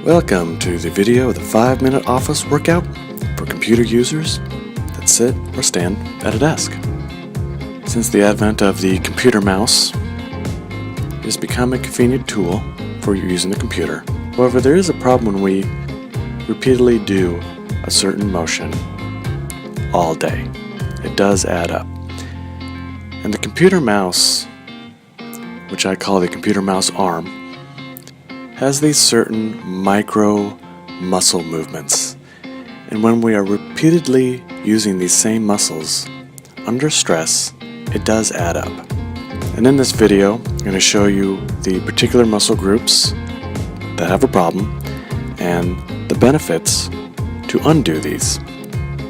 Welcome to the video of the 5-minute office workout for computer users that sit or stand at a desk. Since the advent of the computer mouse, it has become a convenient tool for using the computer. However, there is a problem when we repeatedly do a certain motion all day. It does add up. And the computer mouse, which I call the computer mouse arm, has these certain micro muscle movements, and when we are repeatedly using these same muscles under stress, it does add up. And in this video, I'm going to show you the particular muscle groups that have a problem and the benefits to undo these.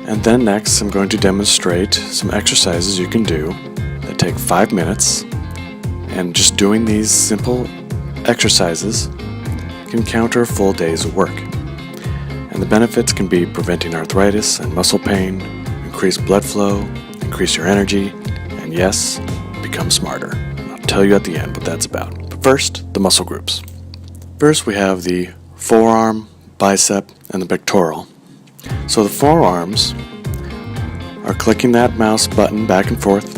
And then next, I'm going to demonstrate some exercises you can do that take 5 minutes, and just doing these simple exercises can counter a full day's of work. And the benefits can be preventing arthritis and muscle pain, increase blood flow, increase your energy, and yes, become smarter. I'll tell you at the end what that's about. But first, the muscle groups. First, we have the forearm, bicep, and the pectoral. So the forearms are clicking that mouse button back and forth,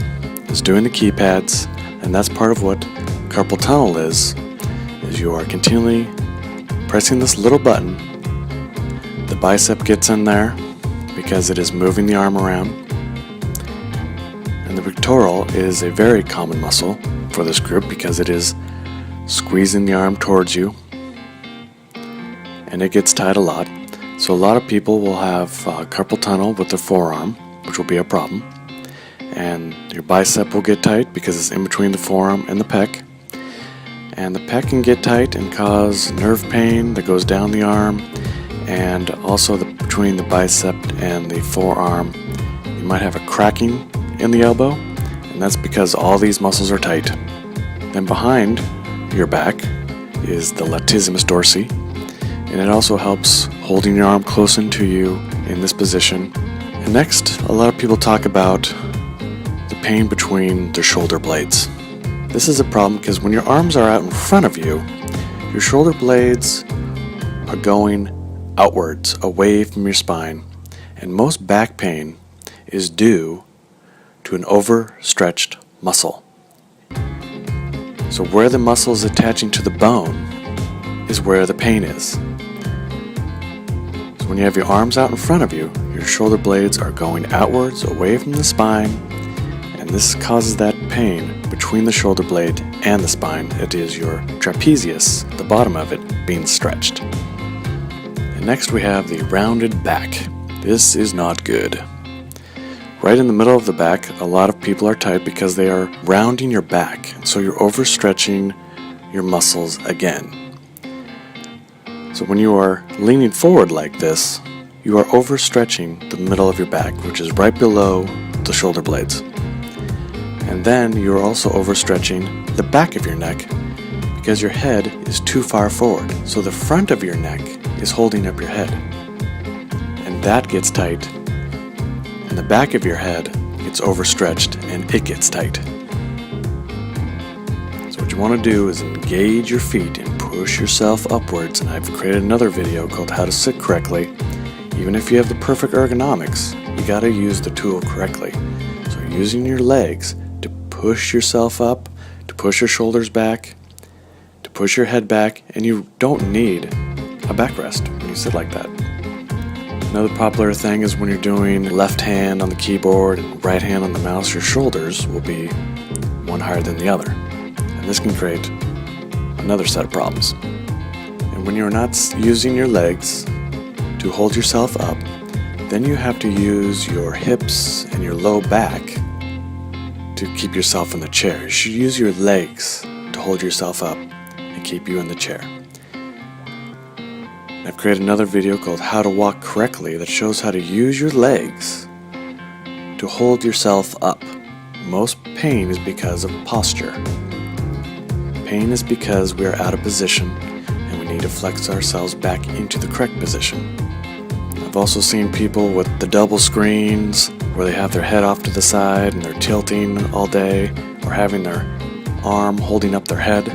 is doing the keypads, and that's part of what carpal tunnel is you are continually pressing this little button. The bicep gets in there because it is moving the arm around. And the pectoral is a very common muscle for this group because it is squeezing the arm towards you. And it gets tight a lot. So a lot of people will have carpal tunnel with their forearm, which will be a problem. And your bicep will get tight because it's in between the forearm and the pec. And the pec can get tight and cause nerve pain that goes down the arm, and also between the bicep and the forearm you might have a cracking in the elbow, and that's because all these muscles are tight. Then behind your back is the latissimus dorsi, and it also helps holding your arm close into you in this position. And next, a lot of people talk about the pain between their shoulder blades. This is a problem because when your arms are out in front of you, your shoulder blades are going outwards, away from your spine, and most back pain is due to an overstretched muscle. So where the muscle is attaching to the bone is where the pain is. So when you have your arms out in front of you, your shoulder blades are going outwards, away from the spine, and this causes that pain between the shoulder blade and the spine. It is your trapezius, the bottom of it, being stretched. And next we have the rounded back. This is not good. Right in the middle of the back, a lot of people are tight because they are rounding your back, and so you're overstretching your muscles again. So when you are leaning forward like this, you are overstretching the middle of your back, which is right below the shoulder blades. And then you're also overstretching the back of your neck because your head is too far forward. So the front of your neck is holding up your head. And that gets tight. And the back of your head gets overstretched and it gets tight. So what you want to do is engage your feet and push yourself upwards. And I've created another video called How to Sit Correctly. Even if you have the perfect ergonomics, you got to use the tool correctly. So using your legs to push yourself up, to push your shoulders back, to push your head back, and you don't need a backrest when you sit like that. Another popular thing is when you're doing left hand on the keyboard and right hand on the mouse, your shoulders will be one higher than the other. And this can create another set of problems. And when you're not using your legs to hold yourself up, then you have to use your hips and your low back to keep yourself in the chair. You should use your legs to hold yourself up and keep you in the chair. I've created another video called How to Walk Correctly that shows how to use your legs to hold yourself up. Most pain is because of posture. Pain is because we are out of position and we need to flex ourselves back into the correct position. I've also seen people with the double screens where they have their head off to the side and they're tilting all day, or having their arm holding up their head.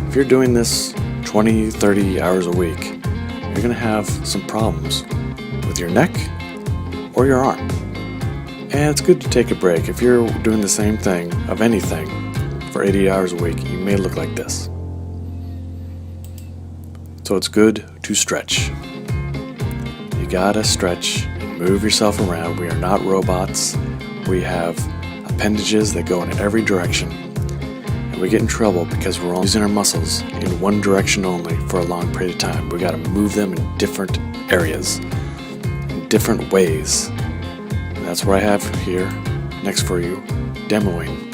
If you're doing this 20, 30 hours a week, you're going to have some problems with your neck or your arm. And it's good to take a break. If you're doing the same thing of anything for 80 hours a week, you may look like this. So it's good to stretch. You gotta stretch and move yourself around. We are not robots. We have appendages that go in every direction. And we get in trouble because we're only using our muscles in one direction only for a long period of time. We gotta move them in different areas, in different ways. And that's what I have here next for you, demoing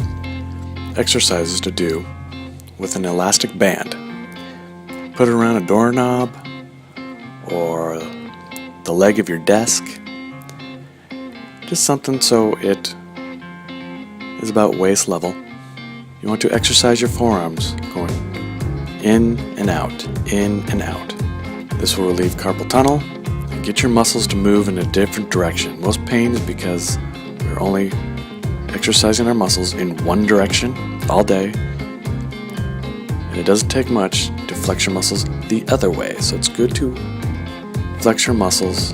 exercises to do with an elastic band. Put it around a doorknob or the leg of your desk. Just something so it is about waist level. You want to exercise your forearms going in and out, in and out. This will relieve carpal tunnel and get your muscles to move in a different direction. Most pain is because we're only exercising our muscles in one direction all day, and it doesn't take much to flex your muscles the other way. So it's good to flex your muscles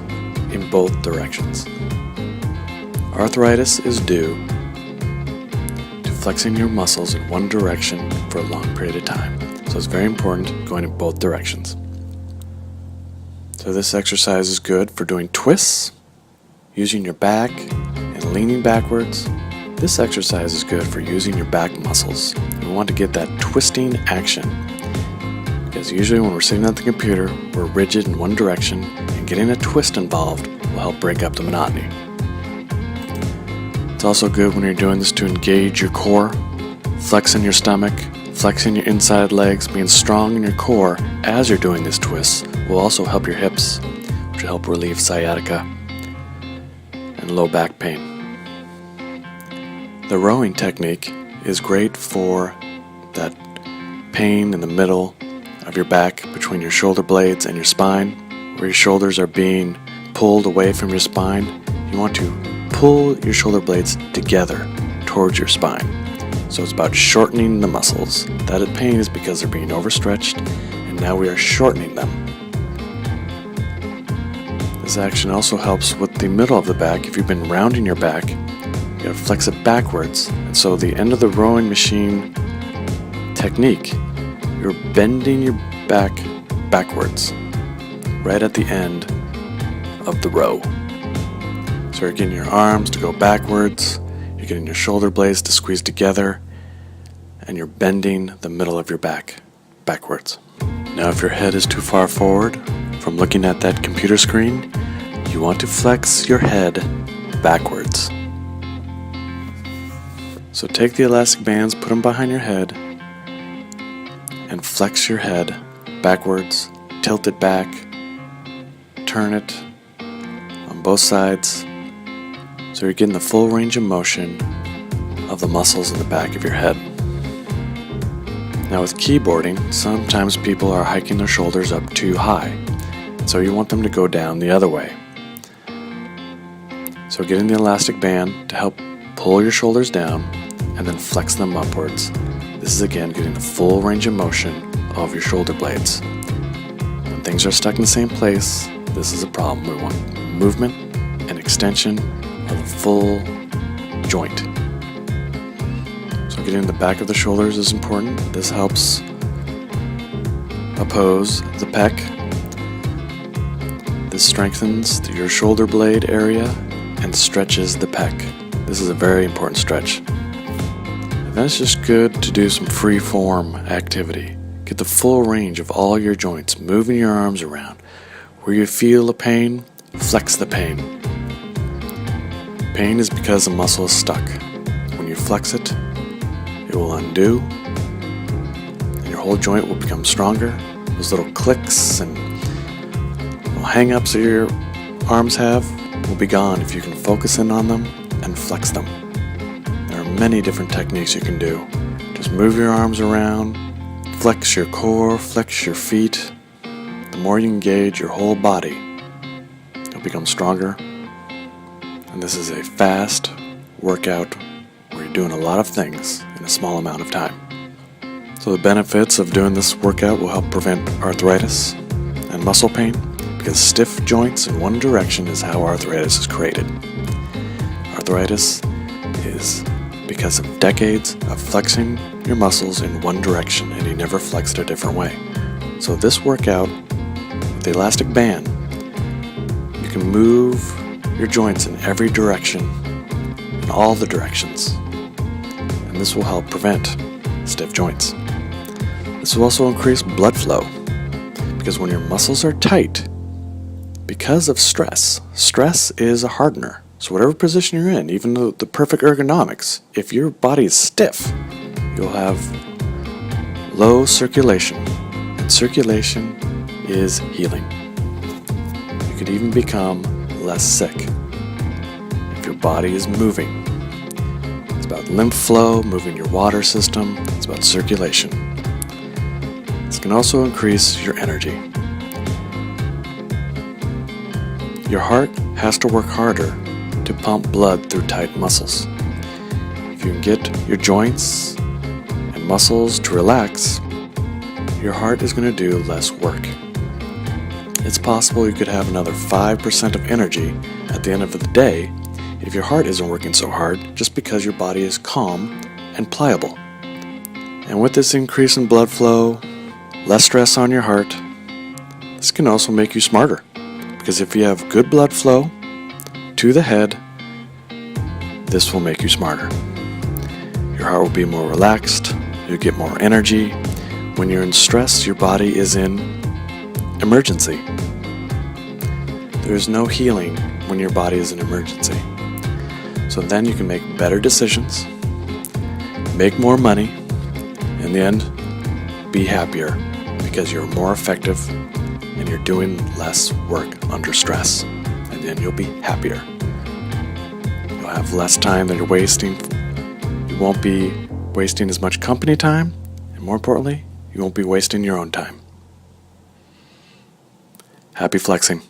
in both directions. Arthritis is due to flexing your muscles in one direction for a long period of time. So it's very important going in both directions. So this exercise is good for doing twists, using your back and leaning backwards. This exercise is good for using your back muscles. We want to get that twisting action, because usually when we're sitting at the computer, we're rigid in one direction, and getting a twist involved will help break up the monotony. It's also good when you're doing this to engage your core, flexing your stomach, flexing your inside legs, being strong in your core as you're doing this twist will also help your hips, which will help relieve sciatica and low back pain. The rowing technique is great for that pain in the middle of your back between your shoulder blades and your spine, where your shoulders are being pulled away from your spine. You want to pull your shoulder blades together towards your spine. So it's about shortening the muscles. That pain is because they're being overstretched, and now we are shortening them. This action also helps with the middle of the back. If you've been rounding your back, you gotta flex it backwards. And so the end of the rowing machine technique, you're bending your back backwards right at the end of the row. So you're getting your arms to go backwards, you're getting your shoulder blades to squeeze together, and you're bending the middle of your back backwards. Now if your head is too far forward from looking at that computer screen, you want to flex your head backwards. So take the elastic bands, put them behind your head, and flex your head backwards, tilt it back, turn it on both sides, so you're getting the full range of motion of the muscles in the back of your head. Now with keyboarding, sometimes people are hiking their shoulders up too high, so you want them to go down the other way. So getting the elastic band to help pull your shoulders down and then flex them upwards. This is again getting the full range of motion of your shoulder blades. When things are stuck in the same place, this is a problem. We want movement and extension of the full joint. So getting the back of the shoulders is important. This helps oppose the pec. This strengthens your shoulder blade area and stretches the pec. This is a very important stretch. And then it's just good to do some free form activity. Get the full range of all your joints, moving your arms around. Where you feel the pain, flex the pain. Pain is because the muscle is stuck. When you flex it, it will undo, and your whole joint will become stronger. Those little clicks and little hang-ups that your arms have will be gone if you can focus in on them and flex them. There are many different techniques you can do. Just move your arms around, flex your core, flex your feet. The more you engage your whole body, you'll become stronger. And this is a fast workout where you're doing a lot of things in a small amount of time. So the benefits of doing this workout will help prevent arthritis and muscle pain. because stiff joints in one direction is how arthritis is created. Arthritis is because of decades of flexing your muscles in one direction and you never flexed a different way. So this workout with the elastic band, you can move your joints in every direction, in all the directions, and this will help prevent stiff joints. This will also increase blood flow, because when your muscles are tight, because of stress is a hardener. So whatever position you're in, even though the perfect ergonomics, if your body is stiff, you'll have low circulation, and circulation is healing. You could even become less sick if your body is moving. It's about lymph flow, moving your water system, it's about circulation. This can also increase your energy. Your heart has to work harder to pump blood through tight muscles. If you can get your joints and muscles to relax, your heart is going to do less work. It's possible you could have another 5% of energy at the end of the day if your heart isn't working so hard, just because your body is calm and pliable. And with this increase in blood flow, less stress on your heart, this can also make you smarter. Because if you have good blood flow to the head, this will make you smarter. Your heart will be more relaxed, you'll get more energy. When you're in stress, your body is in emergency. There's no healing when your body is in emergency. So then you can make better decisions, make more money, in the end, be happier because you're more effective and you're doing less work under stress. And then you'll be happier. You'll have less time that you're wasting. You won't be wasting as much company time, and more importantly, you won't be wasting your own time. Happy flexing.